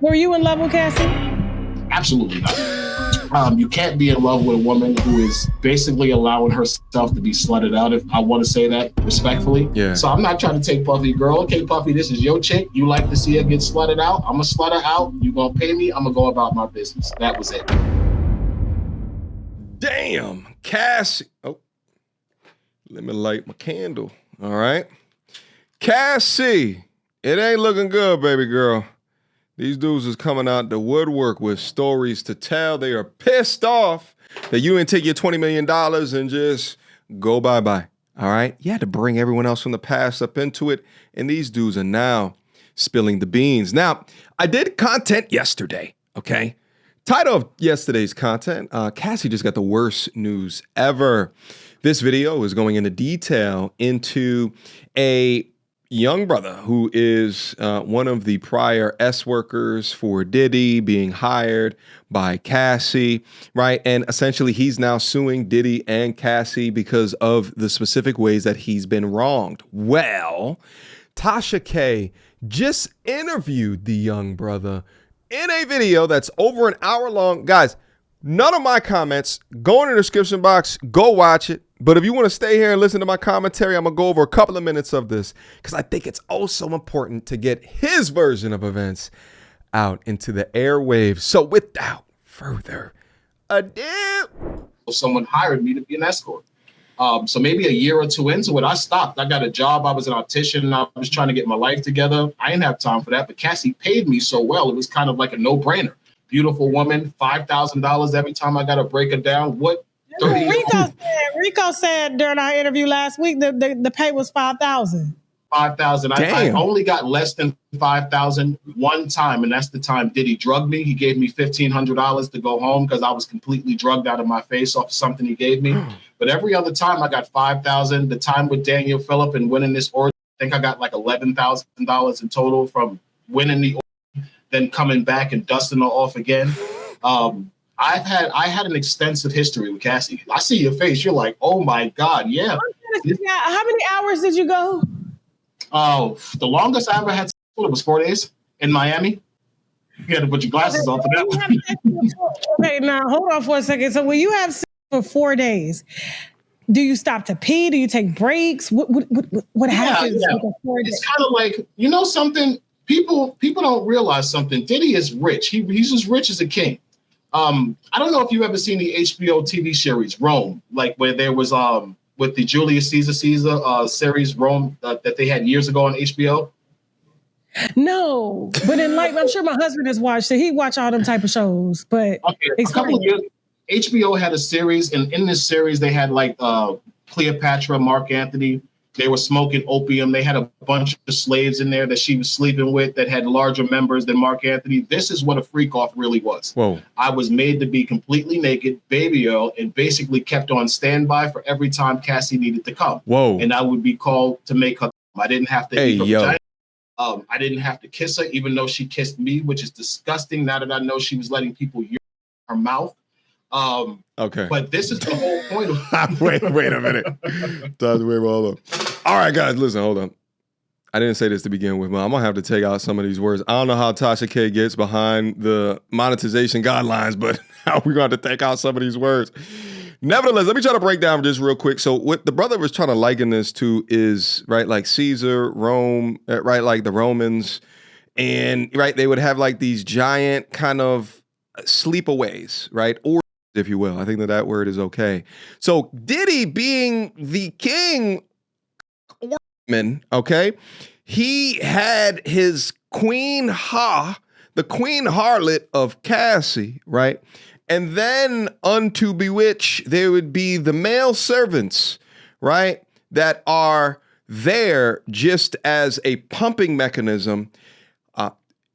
Were you in love with Cassie? Absolutely not. You can't be in love with a woman who is basically allowing herself to be slutted out, if I want to say that respectfully. Yeah. So I'm not trying to take Puffy, girl. Okay, Puffy, this is your chick. You like to see her get slutted out. I'm going to slut her out. You going to pay me. I'm going to go about my business. That was it. Damn, Cassie. Oh, let me light my candle. All right. Cassie, it ain't looking good, baby girl. These dudes is coming out the woodwork with stories to tell. They are pissed off that you didn't take your $20 million and just go bye-bye. All right? You had to bring everyone else from the past up into it, and these dudes are now spilling the beans. Now, I did content yesterday, okay? Title of yesterday's content, Cassie just got the worst news ever. This video is going into detail into a young brother who is one of the prior S workers for Diddy being hired by Cassie, right? And essentially he's now suing Diddy and Cassie because of the specific ways that he's been wronged. Well, Tasha K just interviewed the young brother in a video that's over an hour long. Guys, none of my comments, go in the description box, go watch it. But if you want to stay here and listen to my commentary, I'm going to go over a couple of minutes of this because I think it's also important to get his version of events out into the airwaves. So without further ado. Someone hired me to be an escort. So maybe a year or two into it, I stopped. I got a job. I was an optician and I was trying to get my life together. I didn't have time for that, but Cassie paid me so well. It was kind of like a no-brainer. Beautiful woman, $5,000 every time I got to break her down. What? Rico said during our interview last week that the pay was $5,000. $5,000. I only got less than $5,000 one time, and that's the time Diddy drugged me. He gave me $1,500 to go home because I was completely drugged out of my face off of something he gave me. But every other time I got $5,000. The time with Daniel Phillip and winning this order, I think I got like $11,000 in total from winning the order, then coming back and dusting her off again. I had an extensive history with Cassie. I see your face. You're like, oh my God, yeah. How many hours did you go? Oh, the longest I ever had it was 4 days in Miami. You had to put your glasses on for that one. Okay, now hold on for a second. So when you have sex for 4 days, do you stop to pee? Do you take breaks? What happens? Yeah. It's kind of like, you know something? People don't realize something. Diddy is rich. He's as rich as a king. I don't know if you've ever seen the HBO TV series Rome, like where there was with the Julius Caesar series Rome that they had years ago on HBO. No, but I'm sure my husband has watched it. He watch all them type of shows. But okay, a couple of years, HBO had a series, and in this series they had like Cleopatra, Mark Antony. They were smoking opium. They had a bunch of slaves in there that she was sleeping with that had larger members than Mark Antony. This is what a freak-off really was. Whoa. I was made to be completely naked, baby oil, and basically kept on standby for every time Cassie needed to come. Whoa. And I would be called to make her come. I didn't have to eat her vagina. I didn't have to kiss her, even though she kissed me, which is disgusting now that I know she was letting people use her mouth. Okay. But this is the whole point of wait a minute. All right, guys, listen, hold on. I didn't say this to begin with, but I'm gonna have to take out some of these words. I don't know how Tasha K gets behind the monetization guidelines, but we're gonna have to take out some of these words. Nevertheless, let me try to break down just real quick. So what the brother was trying to liken this to is, right, like Caesar, Rome, right, like the Romans, and right, they would have like these giant kind of sleepaways, right, or if you will. I think that word is okay. So Diddy being the king, okay, he had his queen the queen harlot of Cassie, right? And then unto bewitch, there would be the male servants, right, that are there just as a pumping mechanism,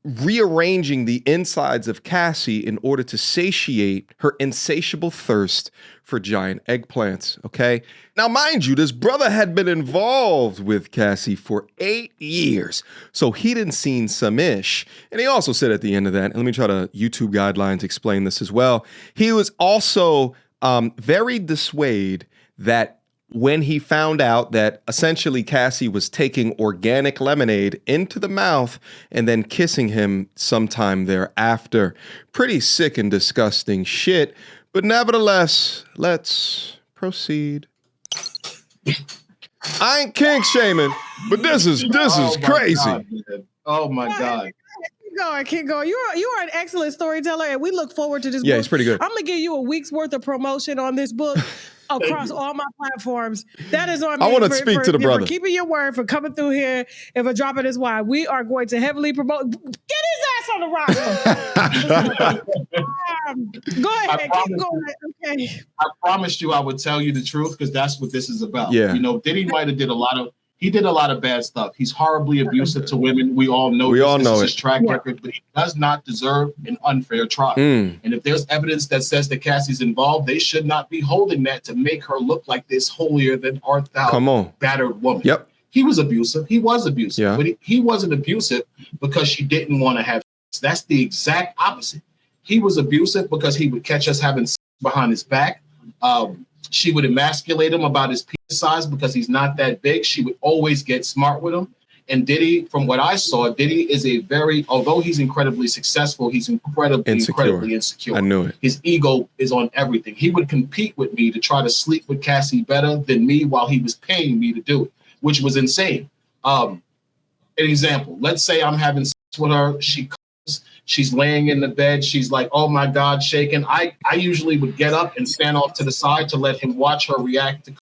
rearranging the insides of Cassie in order to satiate her insatiable thirst for giant eggplants, okay? Now, mind you, this brother had been involved with Cassie for 8 years, so he didn't seen some ish. And he also said at the end of that, and let me try to YouTube guidelines explain this as well, he was also very dissuaded that when he found out that essentially Cassie was taking organic lemonade into the mouth and then kissing him sometime thereafter. Pretty sick and disgusting shit. But nevertheless, let's proceed. I ain't kink shaming, but this is crazy. God, oh my God. Keep going. You are an excellent storyteller, and we look forward to this book. Yeah, it's pretty good. I'm going to give you a week's worth of promotion on this book across all my platforms. That is on me. I want to speak to the brother. For keeping your word, for coming through here, and for dropping his wine. We are going to heavily promote. Get his ass on the roster. Go ahead. Keep going. Okay. I promised you I would tell you the truth because that's what this is about. Yeah. You know, Diddy might have did a lot of bad stuff. He's horribly abusive to women. We all know this is his track record, but he does not deserve an unfair trial. And if there's evidence that says that Cassie's involved, they should not be holding that to make her look like this holier than art thou battered woman. Yep. He was abusive. He was abusive. Yeah. But he wasn't abusive because she didn't want to have sex. That's the exact opposite. He was abusive because he would catch us having sex behind his back. She would emasculate him about his penis size because he's not that big. She would always get smart with him. And Diddy, from what I saw, Diddy is although he's incredibly successful, he's incredibly insecure. I knew it. His ego is on everything. He would compete with me to try to sleep with Cassie better than me while he was paying me to do it, which was insane. An example, let's say I'm having sex with her. She comes, she's laying in the bed. She's like, oh my God, shaking. I usually would get up and stand off to the side to let him watch her react to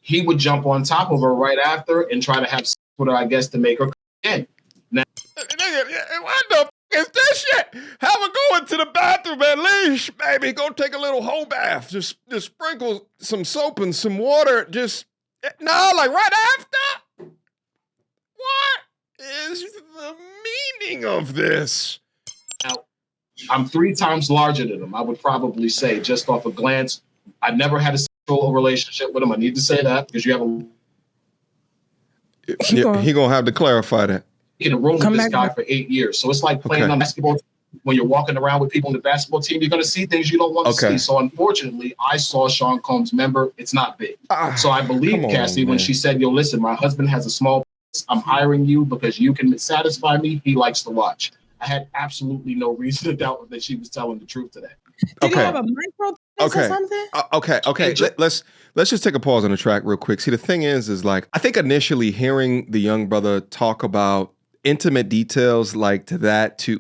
he would jump on top of her right after and try to have sex with her, I guess, to make her come in. Now, what the f is this shit? Have her go into the bathroom at least, baby. Go take a little whole bath. Just sprinkle some soap and some water. Like right after? What is the meaning of this? Now, I'm 3 times larger than him, I would probably say, just off a glance. I've never had a sexual relationship with him. I need to say that because you have he gonna have to clarify that. In a room with this guy for 8 years. So it's like playing on basketball. When you're walking around with people in the basketball team, you're going to see things you don't want to see. So unfortunately, I saw Sean Combs' member. It's not big. So I believe Cassie when she said, yo, listen, my husband has a small penis. I'm hiring you because you can satisfy me. He likes to watch. I had absolutely no reason to doubt that she was telling the truth to that. Did you have a micro penis or something? Okay. Let's just take a pause on the track real quick. See, the thing is like, I think initially hearing the young brother talk about intimate details like to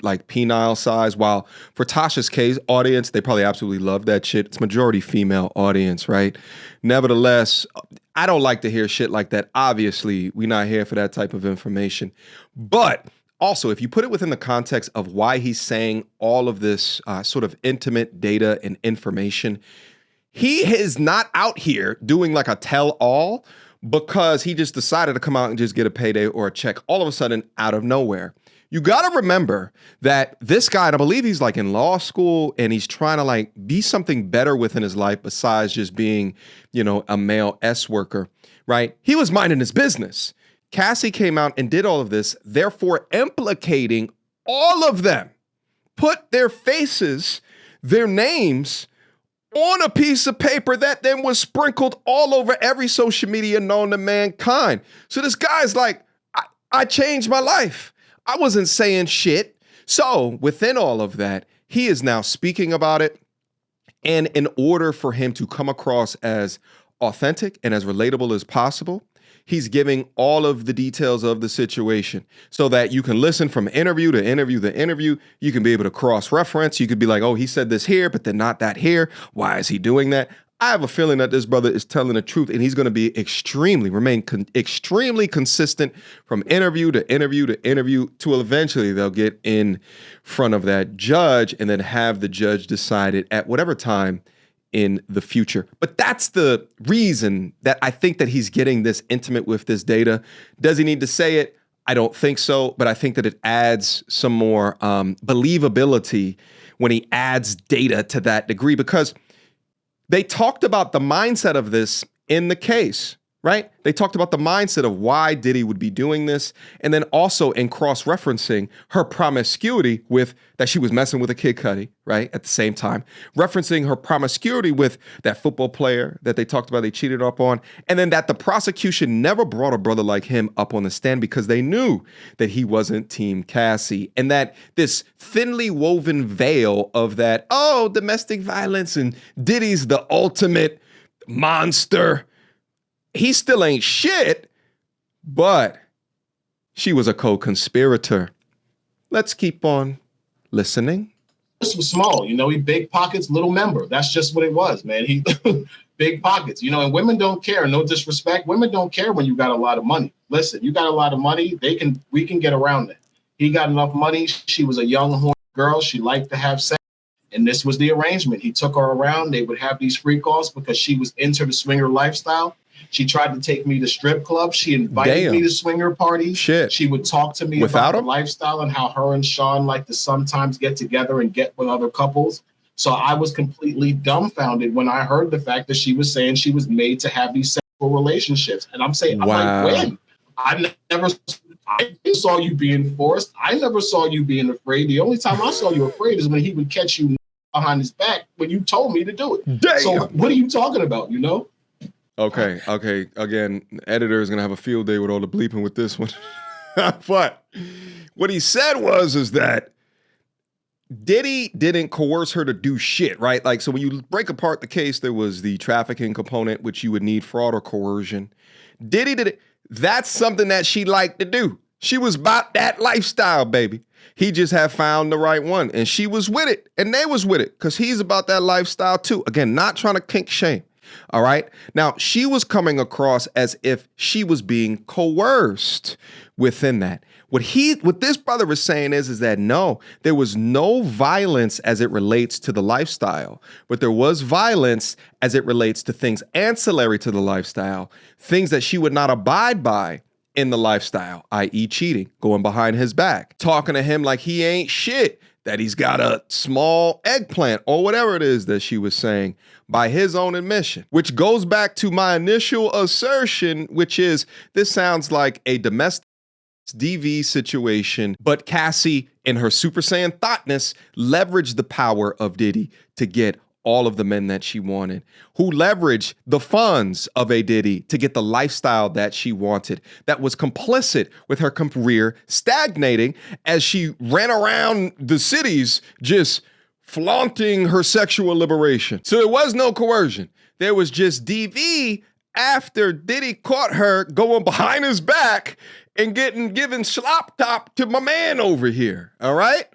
like penile size, while for Tasha's K's audience, they probably absolutely love that shit. It's majority female audience, right? Nevertheless, I don't like to hear shit like that. Obviously, we're not here for that type of information. But also, if you put it within the context of why he's saying all of this sort of intimate data and information, he is not out here doing like a tell-all because he just decided to come out and just get a payday or a check all of a sudden out of nowhere. You got to remember that this guy, and I believe he's like in law school and he's trying to like be something better within his life besides just being, a male S worker, right? He was minding his business. Cassie came out and did all of this, therefore implicating all of them, put their faces, their names on a piece of paper that then was sprinkled all over every social media known to mankind. So this guy's like, I changed my life. I wasn't saying shit. So within all of that, he is now speaking about it. And in order for him to come across as authentic and as relatable as possible, he's giving all of the details of the situation so that you can listen from interview to interview to interview. You can be able to cross-reference. You could be like, oh, he said this here, but then not that here. Why is he doing that? I have a feeling that this brother is telling the truth, and he's going to be extremely consistent from interview to interview to interview till eventually they'll get in front of that judge and then have the judge decide it at whatever time in the future. But that's the reason that I think that he's getting this intimate with this data. Does he need to say it? I don't think so, but I think that it adds some more believability when he adds data to that degree, because they talked about the mindset of this in the case. right? They talked about the mindset of why Diddy would be doing this. And then also in cross-referencing her promiscuity with that she was messing with a Kid Cudi, right? At the same time, referencing her promiscuity with that football player that they talked about they cheated up on. And then that the prosecution never brought a brother like him up on the stand because they knew that he wasn't Team Cassie. And that this thinly woven veil of that, oh, domestic violence and Diddy's the ultimate monster. He still ain't shit, but she was a co-conspirator. Let's keep on listening. This was small, he big pockets, little member. That's just what it was, man. He big pockets, and women don't care. No disrespect. Women don't care when you got a lot of money. Listen, you got a lot of money. We can get around that. He got enough money. She was a young horny girl. She liked to have sex. And this was the arrangement. He took her around. They would have these freak-offs because she was into the swinger lifestyle. She tried to take me to strip clubs. She invited me to swinger parties. Shit. She would talk to me about the lifestyle and how her and Sean like to sometimes get together and get with other couples. So I was completely dumbfounded when I heard the fact that she was saying she was made to have these sexual relationships. And I'm saying, wow. I'm like, when? I saw you being forced. I never saw you being afraid. The only time I saw you afraid is when he would catch you behind his back when you told me to do it. Damn. So what are you talking about, Okay. Again, the editor is going to have a field day with all the bleeping with this one. But what he said is that Diddy didn't coerce her to do shit, right? Like, so when you break apart the case, there was the trafficking component, which you would need fraud or coercion. Diddy did it. That's something that she liked to do. She was about that lifestyle, baby. He just had found the right one, and she was with it, and they was with it, because he's about that lifestyle too. Again, not trying to kink shame. All right. Now, she was coming across as if she was being coerced within that. What this brother is saying is that no, there was no violence as it relates to the lifestyle, but there was violence as it relates to things ancillary to the lifestyle, things that she would not abide by in the lifestyle, i.e. cheating, going behind his back, talking to him like he ain't shit, that he's got a small eggplant or whatever it is that she was saying by his own admission, which goes back to my initial assertion, which is this sounds like a domestic DV situation, but Cassie, in her Super Saiyan thoughtness, leveraged the power of Diddy to get all of the men that she wanted, who leveraged the funds of a Diddy to get the lifestyle that she wanted, that was complicit with her career stagnating as she ran around the cities just flaunting her sexual liberation. So there was no coercion. There was just DV after Diddy caught her going behind his back and given slop top to my man over here, all right?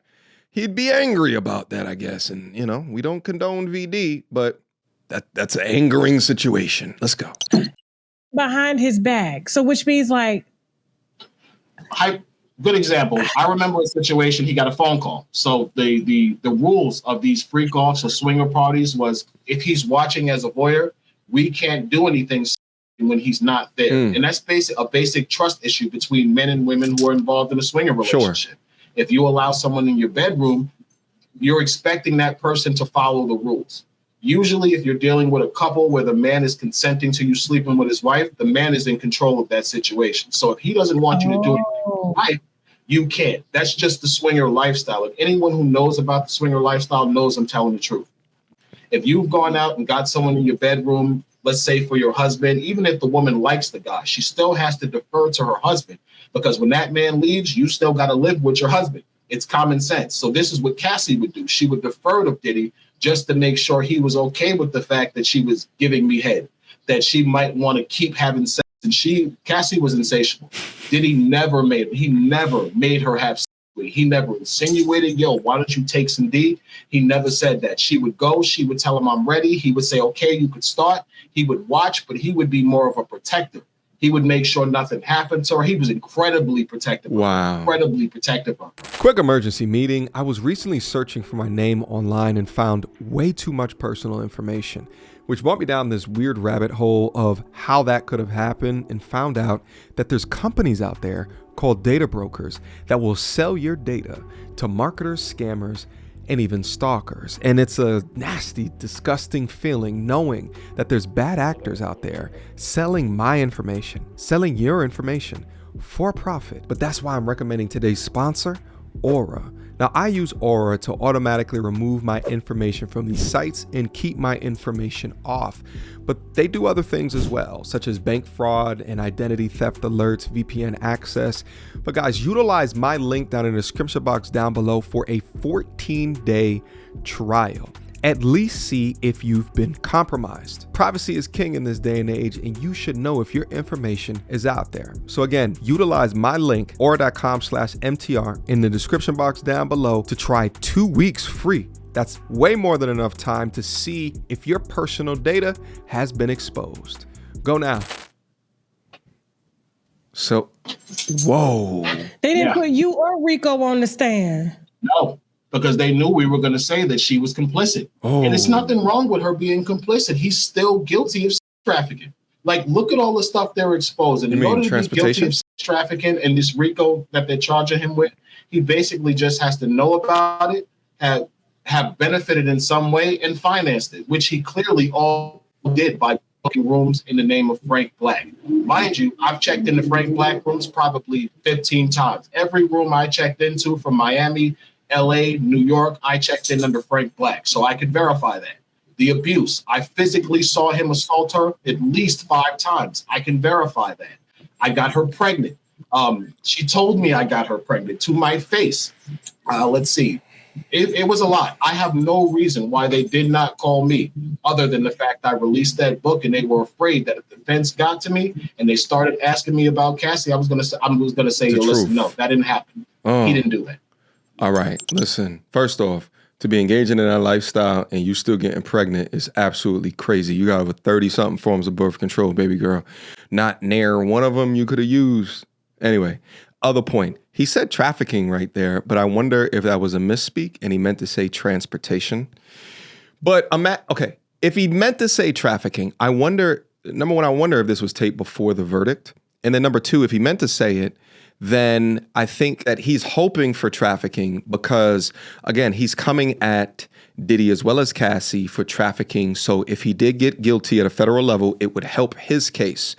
He'd be angry about that, I guess. And, we don't condone VD, but that's an angering situation. Let's go. Behind his back. So which means like... Good example. I remember a situation, he got a phone call. So the rules of these freak-offs or swinger parties was if he's watching as a voyeur, we can't do anything when he's not there. And that's a basic trust issue between men and women who are involved in a swinger relationship. Sure. If you allow someone in your bedroom, you're expecting that person to follow the rules. Usually, if you're dealing with a couple where the man is consenting to you sleeping with his wife, the man is in control of that situation. So if he doesn't want you to do it with your wife, you can't. That's just the swinger lifestyle. And anyone who knows about the swinger lifestyle knows I'm telling the truth. If you've gone out and got someone in your bedroom, let's say for your husband, even if the woman likes the guy, she still has to defer to her husband, because when that man leaves, you still got to live with your husband. It's common sense. So this is what Cassie would do. She would defer to Diddy just to make sure he was okay with the fact that she was giving me head, that she might want to keep having sex. And Cassie was insatiable. Diddy never made her have sex with me. He never insinuated, yo, why don't you take some D? He never said that. She would go, she would tell him I'm ready. He would say, okay, you could start. He would watch, but he would be more of a protector. He would make sure nothing happened to her. He was incredibly protective. Wow. Incredibly protective of her. Quick emergency meeting. I was recently searching for my name online and found way too much personal information, which brought me down this weird rabbit hole of how that could have happened, and found out that there's companies out there called data brokers that will sell your data to marketers, scammers, and even stalkers. And it's a nasty, disgusting feeling knowing that there's bad actors out there selling my information, selling your information for profit. But that's why I'm recommending today's sponsor, Aura. Now, I use Aura to automatically remove my information from these sites and keep my information off. But they do other things as well, such as bank fraud and identity theft alerts, VPN access. But guys, utilize my link down in the description box down below for a 14-day trial. At least see if you've been compromised. Privacy is king in this day and age, and you should know if your information is out there. So again, utilize my link, aura.com/MTR, in the description box down below to try 2 weeks free. That's way more than enough time to see if your personal data has been exposed. Go now. So, whoa. They didn't put you or Rico on the stand. No. Because they knew we were going to say that she was complicit. Oh. And it's nothing wrong with her being complicit. He's still guilty of sex trafficking. Like, look at all the stuff they're exposing. You mean transportation? Of sex trafficking and this RICO that they're charging him with, he basically just has to know about it, have benefited in some way, and financed it, which he clearly all did by booking rooms in the name of Frank Black. Mind you, I've checked in the Frank Black rooms probably 15 times. Every room I checked into from Miami, LA, New York, I checked in under Frank Black, so I could verify that. The abuse, I physically saw him assault her at least 5 times. I can verify that. I got her pregnant. She told me I got her pregnant to my face. Let's see. It was a lot. I have no reason why they did not call me other than the fact I released that book and they were afraid that if the fence got to me and they started asking me about Cassie, I was going to say, listen, no, that didn't happen. He didn't do that. All right, listen, first off, to be engaging in that lifestyle and you still getting pregnant is absolutely crazy. You got over 30-something forms of birth control, baby girl. Not near one of them you could have used. Anyway, other point. He said trafficking right there, but I wonder if that was a misspeak and he meant to say transportation. But okay, if he meant to say trafficking, I wonder, number one, I wonder if this was taped before the verdict. And then number two, if he meant to say it, then I think that he's hoping for trafficking because, again, he's coming at Diddy as well as Cassie for trafficking. So if he did get guilty at a federal level, it would help his case,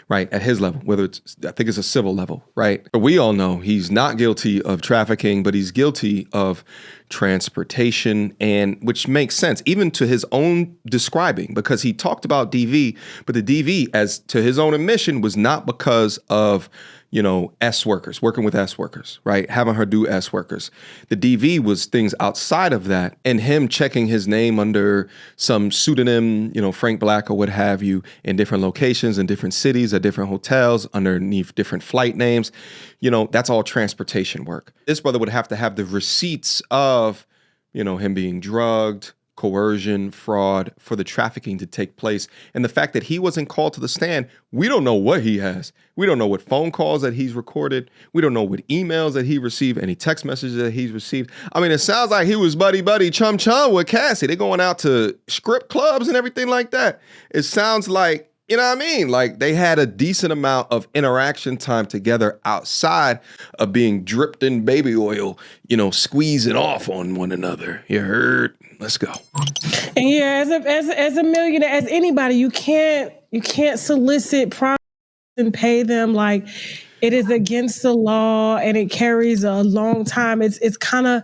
right, at his level, whether it's, I think it's a civil level, right? But we all know he's not guilty of trafficking, but he's guilty of transportation, and which makes sense, even to his own describing, because he talked about DV, but the DV, as to his own admission, was not because of, you know, S workers, working with S workers, right? Having her do S workers. The DV was things outside of that, and him checking his name under some pseudonym, you know, Frank Black or what have you, in different locations, in different cities, at different hotels, underneath different flight names. You know, that's all transportation work. This brother would have to have the receipts of, you know, him being drugged, coercion, fraud, for the trafficking to take place. And the fact that he wasn't called to the stand, we don't know what he has. We don't know what phone calls that he's recorded. We don't know what emails that he received, any text messages that he's received. I mean, it sounds like he was buddy chum with Cassie. They're going out to strip clubs and everything like that. It sounds like, you know what I mean? Like they had a decent amount of interaction time together outside of being dripped in baby oil, you know, squeezing off on one another. You heard? Let's go. And yeah, as a millionaire, as anybody, you can't solicit promise and pay them. Like, it is against the law and it carries a long time. It's kind of,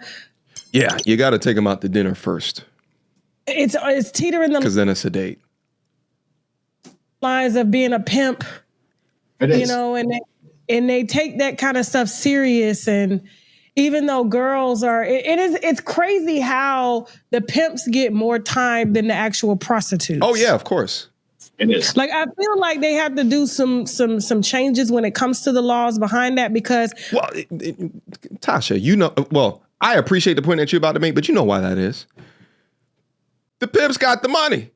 yeah, you got to take them out to dinner first. It's teetering the, because then it's a date. Lines of being a pimp, you know, and they take that kind of stuff serious. And even though girls are, it's crazy how the pimps get more time than the actual prostitutes. Oh yeah, of course. It is. Like, I feel like they have to do some changes when it comes to the laws behind that, because, well, Tasha, you know, well, I appreciate the point that you're about to make, but you know why that is. The pimps got the money.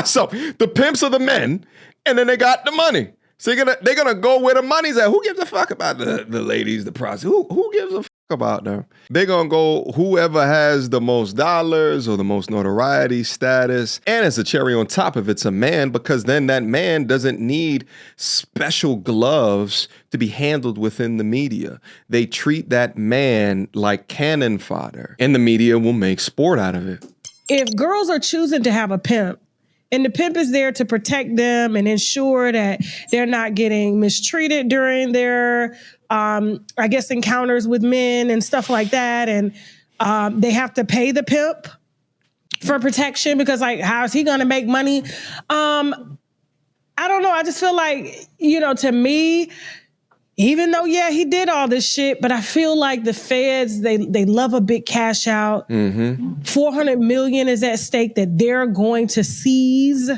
So the pimps are the men, and then they got the money. So they're gonna go where the money's at. Who gives a fuck about the ladies, the prostitutes? Who gives a fuck about them. They're going to go whoever has the most dollars or the most notoriety, status, and as a cherry on top if it's a man, because then that man doesn't need special gloves to be handled within the media. They treat that man like cannon fodder, and the media will make sport out of it. If girls are choosing to have a pimp, and the pimp is there to protect them and ensure that they're not getting mistreated during their, I guess, encounters with men and stuff like that. And they have to pay the pimp for protection because, like, how is he going to make money? I don't know. I just feel like, to me, even though, he did all this shit, but I feel like the feds, they love a big cash out. Mm-hmm. $400 million is at stake that they're going to seize.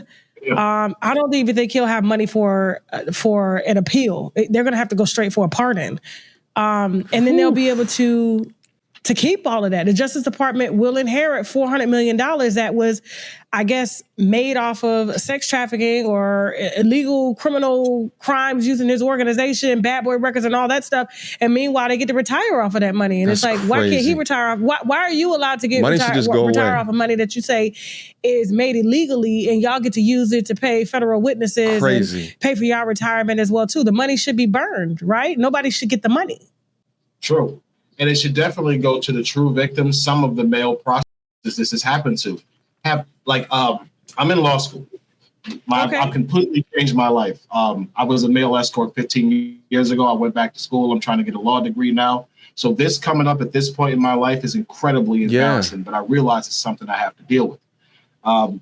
Yeah. I don't even think he'll have money for an appeal. They're going to have to go straight for a pardon. And then they'll be able to keep all of that. The Justice Department will inherit $400 million that was, I guess, made off of sex trafficking or illegal criminal crimes using his organization, bad boy records and all that stuff. And meanwhile, they get to retire off of that money. And That's it's like, why can't he retire off? Why are you allowed to retire off of money that you say is made illegally and y'all get to use it to pay federal witnesses and pay for y'all retirement as well, too? The money should be burned, right? Nobody should get the money. True. And it should definitely go to the true victims. Some of the male prostitutes this has happened to I'm in law school. I've completely changed my life. I was a male escort 15 years ago. I went back to school. I'm trying to get a law degree now. So this coming up at this point in my life is incredibly embarrassing, but I realize it's something I have to deal with.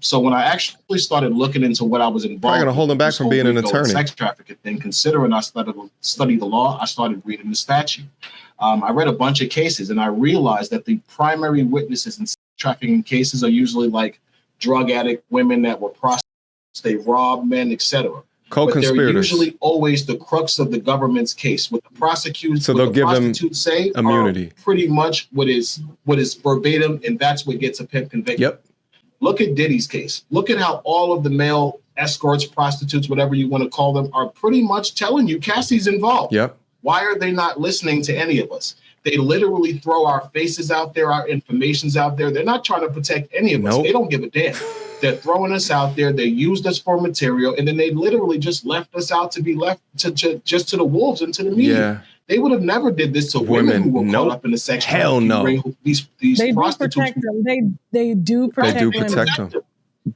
So when I actually started looking into what I was involved in, I'm going to hold him back from being an attorney. Sex trafficking thing, considering I studied the law, I started reading the statute. I read a bunch of cases and I realized that the primary witnesses in sex trafficking cases are usually like drug addict women that were prostitutes, they robbed men, etc. Co-conspirators. But they're usually always the crux of the government's case. What the prosecutors, so they'll give them say immunity. Pretty much what is verbatim, and that's what gets a pimp convicted. Yep. Look at Diddy's case. Look at how all of the male escorts, prostitutes, whatever you want to call them, are pretty much telling you Cassie's involved. Yep. Why are they not listening to any of us? They literally throw our faces out there, our information's out there. They're not trying to protect any of us. They don't give a damn. They're throwing us out there. They used us for material, and then they literally just left us out to be left to just to the wolves and to the media. Yeah. They would have never did this to women who were caught up in the sex trafficking ring. These prostitutes. They do protect them.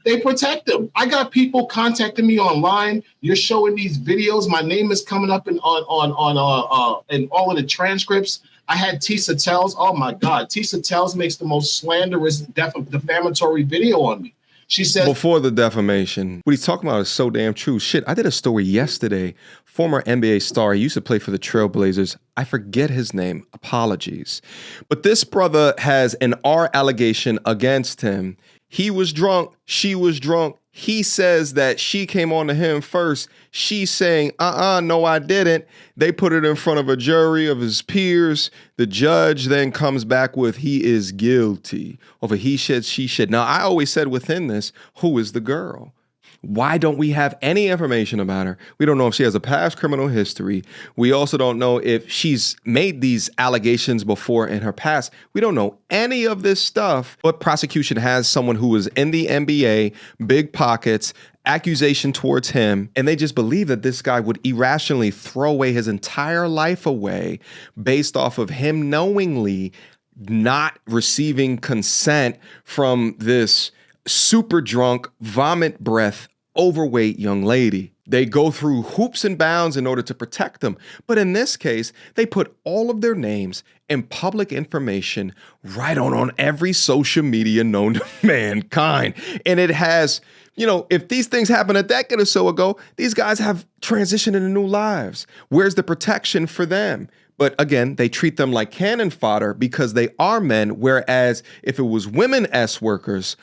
They protect them. I got people contacting me online. You're showing these videos. My name is coming up in all of the transcripts. I had Tisa Tells. Oh my God, Tisa Tells makes the most slanderous, defamatory video on me. She says before the defamation, what he's talking about is so damn true. Shit, I did a story yesterday. Former NBA star, he used to play for the Trailblazers. I forget his name. Apologies. But this brother has an R allegation against him. He was drunk. She was drunk. He says that she came on to him first. She's saying, no, I didn't. They put it in front of a jury of his peers. The judge then comes back with he is guilty of a he said, she said. Now, I always said within this, who is the girl? Why don't we have any information about her? We don't know if she has a past criminal history. We also don't know if she's made these allegations before in her past. We don't know any of this stuff, but prosecution has someone who was in the NBA, big pockets, accusation towards him, and they just believe that this guy would irrationally throw away his entire life away based off of him knowingly not receiving consent from this super drunk, vomit breath, overweight young lady. They go through hoops and bounds in order to protect them. But in this case, they put all of their names and public information right on every social media known to mankind. And it has, if these things happened a decade or so ago, these guys have transitioned into new lives. Where's the protection for them? But again, they treat them like cannon fodder because they are men, whereas if it was women S workers,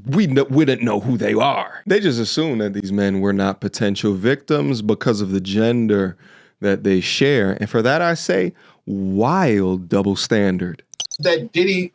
we wouldn't know who they are. They just assume that these men were not potential victims because of the gender that they share. And for that, I say, wild double standard. That Diddy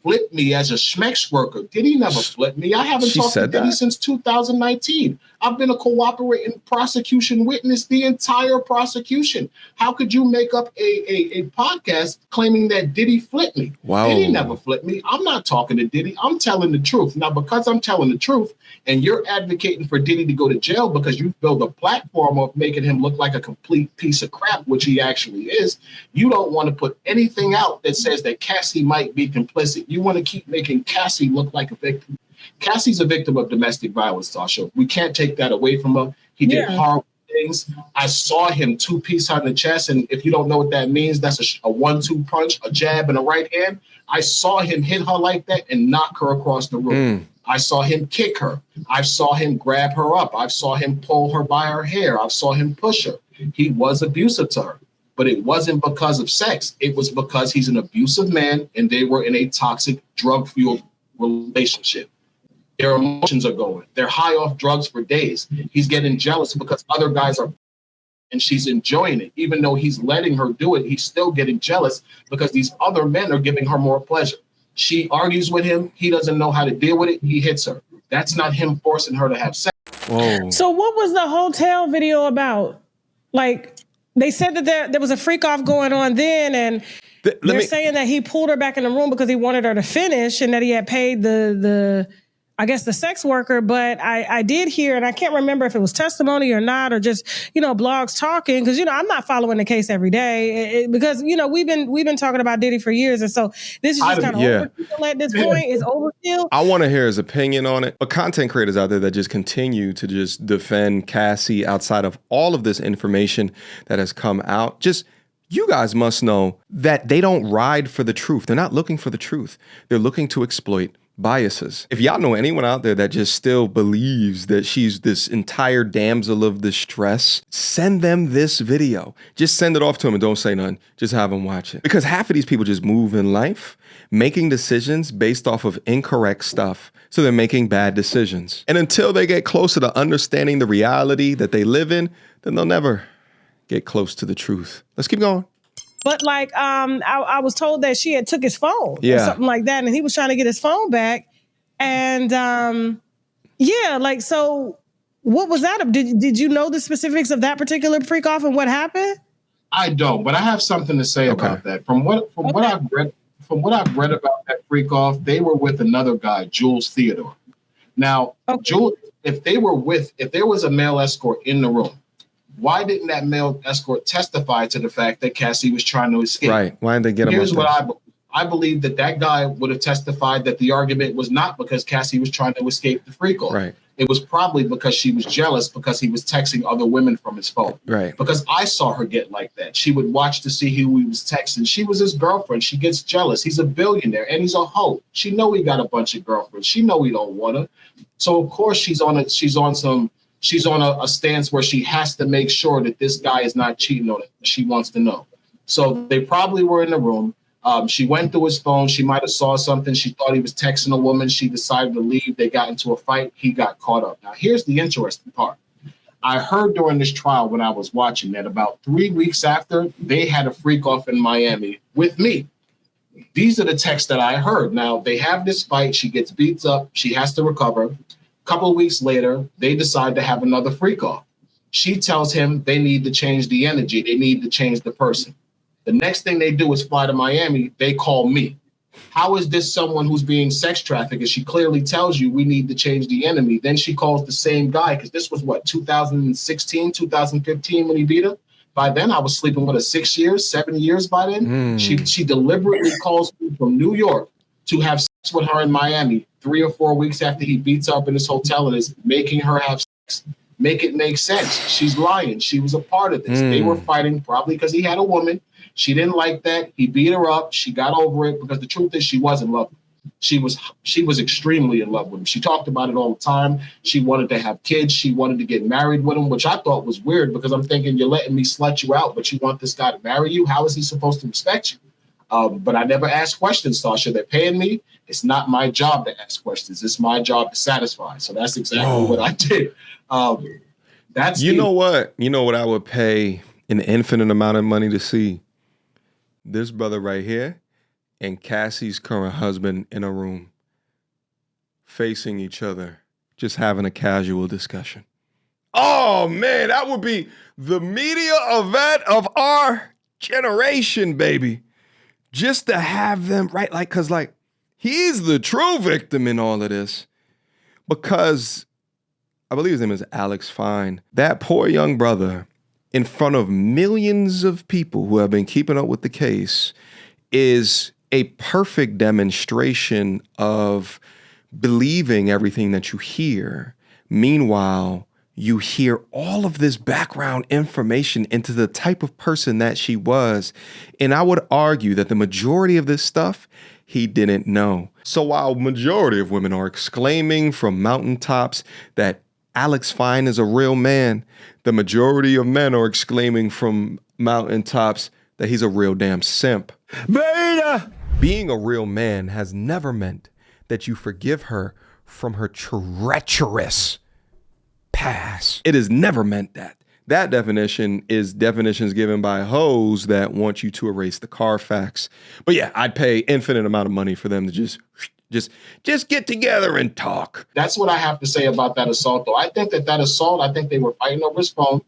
flip me as a schmex worker. Diddy never flipped me. I haven't talked to Diddy since 2019. I've been a cooperating prosecution witness the entire prosecution. How could you make up a podcast claiming that Diddy flipped me? Wow. Diddy never flipped me. I'm not talking to Diddy. I'm telling the truth. Now, because I'm telling the truth and you're advocating for Diddy to go to jail because you build a platform of making him look like a complete piece of crap, which he actually is, you don't want to put anything out that says that Cassie might be complicit. You want to keep making Cassie look like a victim. Cassie's a victim of domestic violence, Tasha. We can't take that away from her. He did horrible things. I saw him 2-piece her in the chest, and if you don't know what that means, that's a 1-2 punch, a jab, and a right hand. I saw him hit her like that and knock her across the room. I saw him kick her. I saw him grab her up. I saw him pull her by her hair. I saw him push her. He was abusive to her, but it wasn't because of sex. It was because he's an abusive man and they were in a toxic, drug-fueled relationship. Their emotions are going. They're high off drugs for days. He's getting jealous because other guys are, and she's enjoying it. Even though he's letting her do it, he's still getting jealous because these other men are giving her more pleasure. She argues with him. He doesn't know how to deal with it. He hits her. That's not him forcing her to have sex. Whoa. So what was the hotel video about? Like, they said that there was a freak off going on then, and they're saying that he pulled her back in the room because he wanted her to finish and that he had paid the sex worker. But I did hear, and I can't remember if it was testimony or not, or just, blogs talking. Cause I'm not following the case every day because, we've been talking about Diddy for years. And so this is just kind of overkill at this point. It's overkill. I want to hear his opinion on it. But content creators out there that just continue to just defend Cassie outside of all of this information that has come out, you guys must know that they don't ride for the truth. They're not looking for the truth. They're looking to exploit biases. If y'all know anyone out there that just still believes that she's this entire damsel of distress, send them this video. Just send it off to them and don't say nothing. Just have them watch it. Because half of these people just move in life making decisions based off of incorrect stuff. So they're making bad decisions. And until they get closer to understanding the reality that they live in, then they'll never get close to the truth. Let's keep going. But I was told that she had took his phone or something like that, and he was trying to get his phone back. And so what was that? Did you know the specifics of that particular freak off and what happened? I don't, but I have something to say about that. From what I've read about that freak off, they were with another guy, Jules Theodore. Now, Jules, if there was a male escort in the room, why didn't that male escort testify to the fact that Cassie was trying to escape? Right. Why didn't they get him? Here's what I believe. I believe that guy would have testified that the argument was not because Cassie was trying to escape the freak off. Right. It was probably because she was jealous because he was texting other women from his phone. Right. Because I saw her get like that. She would watch to see who he was texting. She was his girlfriend. She gets jealous. He's a billionaire and he's a hoe. She know he got a bunch of girlfriends. She know he don't want her. So of course she's on a stance where she has to make sure that this guy is not cheating on her. She wants to know. So they probably were in the room. She went through his phone. She might have saw something. She thought he was texting a woman. She decided to leave. They got into a fight. He got caught up. Now, here's the interesting part. I heard during this trial when I was watching that about 3 weeks after, they had a freak off in Miami with me. These are the texts that I heard. Now, they have this fight. She gets beat up. She has to recover. A couple of weeks later, they decide to have another freak off. She tells him they need to change the energy. They need to change the person. The next thing they do is fly to Miami. They call me. How is this someone who's being sex trafficked? And she clearly tells you we need to change the enemy. Then she calls the same guy, because this was 2016, 2015 when he beat her. By then, I was sleeping with her 6 years, 7 years by then. She deliberately calls me from New York to have sex with her in Miami 3 or 4 weeks after he beats her up in his hotel and is making her have sex. Make it make sense. She's lying. She was a part of this. They were fighting probably because he had a woman. She didn't like that. He beat her up. She got over it because the truth is she was in love with him. She was extremely in love with him. She talked about it all the time. She wanted to have kids. She wanted to get married with him, which I thought was weird because I'm thinking you're letting me slut you out, but you want this guy to marry you? How is he supposed to respect you? But I never asked questions, Sasha. They're paying me. It's not my job to ask questions. It's my job to satisfy. So that's exactly what I did. Know what I would pay an infinite amount of money to see? This brother right here and Cassie's current husband in a room, facing each other, just having a casual discussion. Oh, man, that would be the media event of our generation, baby. Just to have them, right? Like, because, like, he's the true victim in all of this. Because I believe his name is Alex Fine. That poor young brother, in front of millions of people who have been keeping up with the case, is a perfect demonstration of believing everything that you hear. Meanwhile, you hear all of this background information into the type of person that she was. And I would argue that the majority of this stuff he didn't know. So while majority of women are exclaiming from mountaintops that Alex Fine is a real man, the majority of men are exclaiming from mountaintops that he's a real damn simp. Beta! Being a real man has never meant that you forgive her from her treacherous past. It has never meant that. That definition is definitions given by hoes that want you to erase the Carfax. But yeah, I'd pay infinite amount of money for them to just get together and talk. That's what I have to say about that assault, though. I think that assault, I think they were fighting over his phone.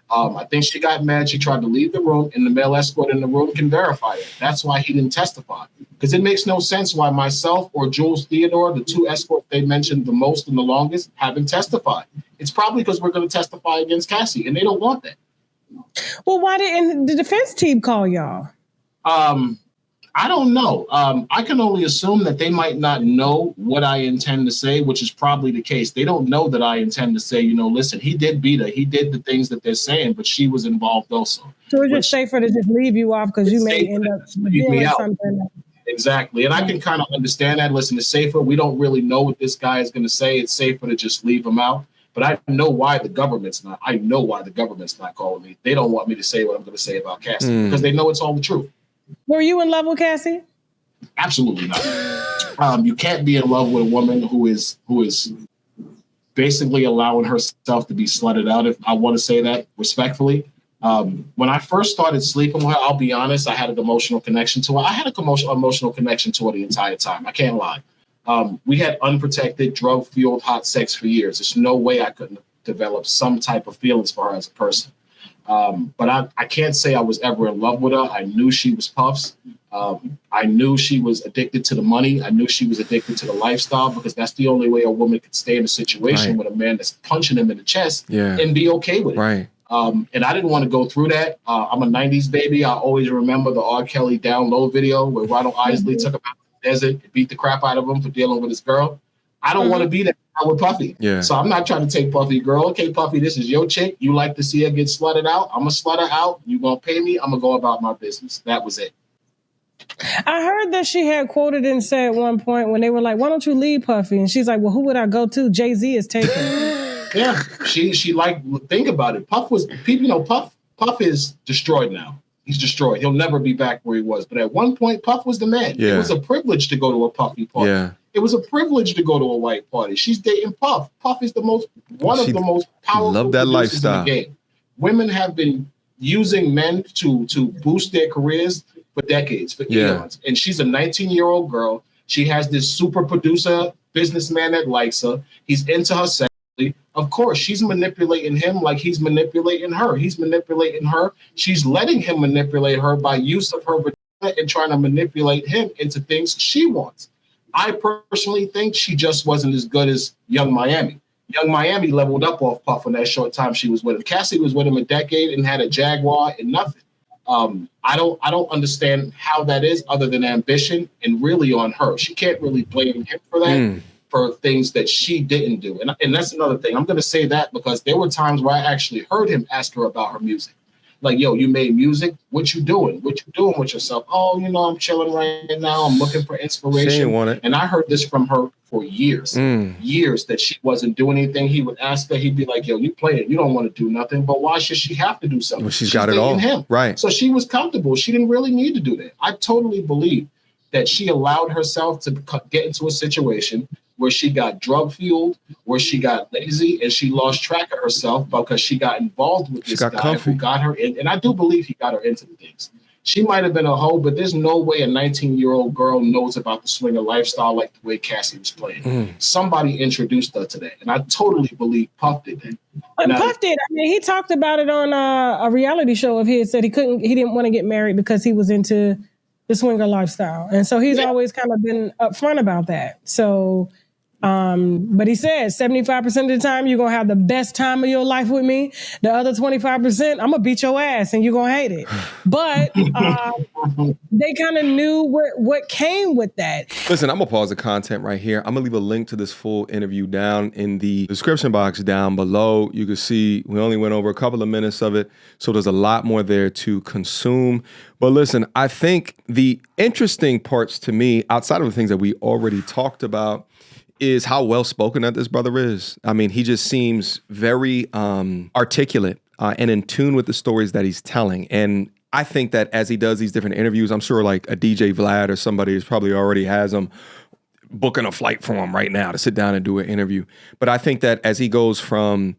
I think she got mad. She tried to leave the room, and the male escort in the room can verify it. That's why he didn't testify. Because it makes no sense why myself or Jules Theodore, the two escorts they mentioned the most and the longest, haven't testified. It's probably because we're going to testify against Cassie, and they don't want that. Well, why didn't the defense team call y'all? I don't know. I can only assume that they might not know what I intend to say, which is probably the case. They don't know that I intend to say, listen, he did beat her. He did the things that they're saying, but she was involved also. So it's just safer to just leave you off because you may end up doing something. Exactly. And I can kind of understand that. Listen, it's safer. We don't really know what this guy is going to say. It's safer to just leave him out. But I know why the government's not. I know why the government's not calling me. They don't want me to say what I'm going to say about Cassie because they know it's all the truth. Were you in love with Cassie? Absolutely not. You can't be in love with a woman who is basically allowing herself to be slutted out, if I want to say that respectfully. When I first started sleeping with her, I'll be honest, I had an emotional connection to her. I had an emotional connection to her the entire time. I can't lie. We had unprotected, drug-fueled hot sex for years. There's no way I couldn't develop some type of feelings for her as a person. But I can't say I was ever in love with her. I knew she was Puff's. I knew she was addicted to the money. I knew she was addicted to the lifestyle because that's the only way a woman could stay in a situation with a man that's punching him in the chest and be okay with it. Right. And I didn't want to go through that. I'm a 90s baby. I always remember the R. Kelly Down Low video where Ronald Isley took him out of the desert and beat the crap out of him for dealing with his girl. I don't want to be that with Puffy. Yeah. So I'm not trying to take Puffy, girl. Okay, Puffy, this is your chick. You like to see her get slutted out. I'm going to slut her out. You going to pay me. I'm going to go about my business. That was it. I heard that she had quoted and said at one point when they were like, why don't you leave Puffy? And she's like, well, who would I go to? Jay-Z is taken. Yeah, she like, think about it. Puff is destroyed now. He's destroyed. He'll never be back where he was. But at one point, Puff was the man. Yeah. It was a privilege to go to a Puffy party. Yeah. It was a privilege to go to a white party. She's dating Puff. Puff is one of the most powerful that producers lifestyle. in the game. Women have been using men to boost their careers for decades, for eons. And she's a 19-year-old girl. She has this super producer businessman that likes her. He's into her sexually. Of course, she's manipulating him like he's manipulating her. He's manipulating her. She's letting him manipulate her by use of her vagina and trying to manipulate him into things she wants. I personally think she just wasn't as good as Young Miami. Young Miami leveled up off Puff in that short time she was with him. Cassie was with him a decade and had a Jaguar and nothing. I don't understand how that is other than ambition and really on her. She can't really blame him for that, for things that she didn't do. And that's another thing. I'm going to say that because there were times where I actually heard him ask her about her music. Like, yo, you made music. What you doing? What you doing with yourself? Oh, I'm chilling right now. I'm looking for inspiration. She didn't want it. And I heard this from her for years, years that she wasn't doing anything. He would ask her. He'd be like, yo, you playing. You don't want to do nothing. But why should she have to do something? Well, she's got it all. Him. Right. So she was comfortable. She didn't really need to do that. I totally believe that she allowed herself to get into a situation where she got drug fueled, where she got lazy, and she lost track of herself because she got involved with this guy who got her in. And I do believe he got her into the things. She might have been a hoe, but there's no way a 19-year-old girl knows about the swinger lifestyle like the way Cassie was playing. Somebody introduced her to that, and I totally believe Puff did that. Puff did. I mean, he talked about it on a reality show of his. Said he didn't want to get married because he was into the swinger lifestyle, and so he's always kind of been upfront about that. So. But he said 75% of the time you're gonna have the best time of your life with me. The other 25%, I'm gonna beat your ass and you're gonna hate it. But they kind of knew what came with that. Listen, I'm gonna pause the content right here. I'm gonna leave a link to this full interview down in the description box down below. You can see we only went over a couple of minutes of it, so there's a lot more there to consume. But listen, I think the interesting parts to me, outside of the things that we already talked about, is how well-spoken that this brother is. I mean, he just seems very articulate and in tune with the stories that he's telling. And I think that as he does these different interviews, I'm sure like a DJ Vlad or somebody is probably already has him booking a flight for him right now to sit down and do an interview. But I think that as he goes from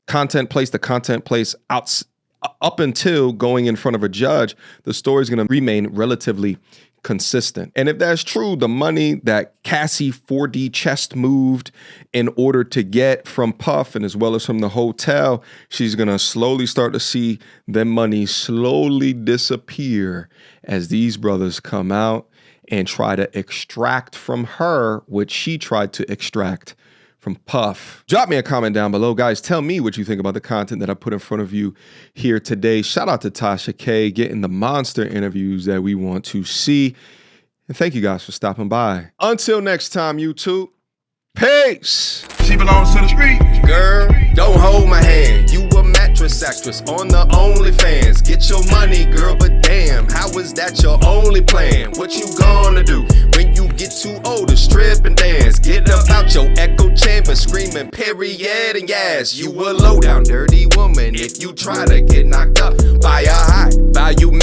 content place to content place up until going in front of a judge, the story is going to remain relatively consistent. And if that's true, the money that Cassie 4D chest moved in order to get from Puff and as well as from the hotel, she's going to slowly start to see them money slowly disappear as these brothers come out and try to extract from her what she tried to extract from Puff. Drop me a comment down below, guys. Tell me what you think about the content that I put in front of you here today. Shout out to Tasha K getting the monster interviews that we want to see. And thank you guys for stopping by. Until next time, YouTube. Peace. She belongs to the street. Girl, don't hold my hand. You a mattress actress on the OnlyFans. Get your money, girl, but damn, how is that your only plan? What you gonna do when you get too old to strip and dance? Get up out your echo chamber screaming period and yes. You a low down dirty woman if you try to get knocked up by a high value man.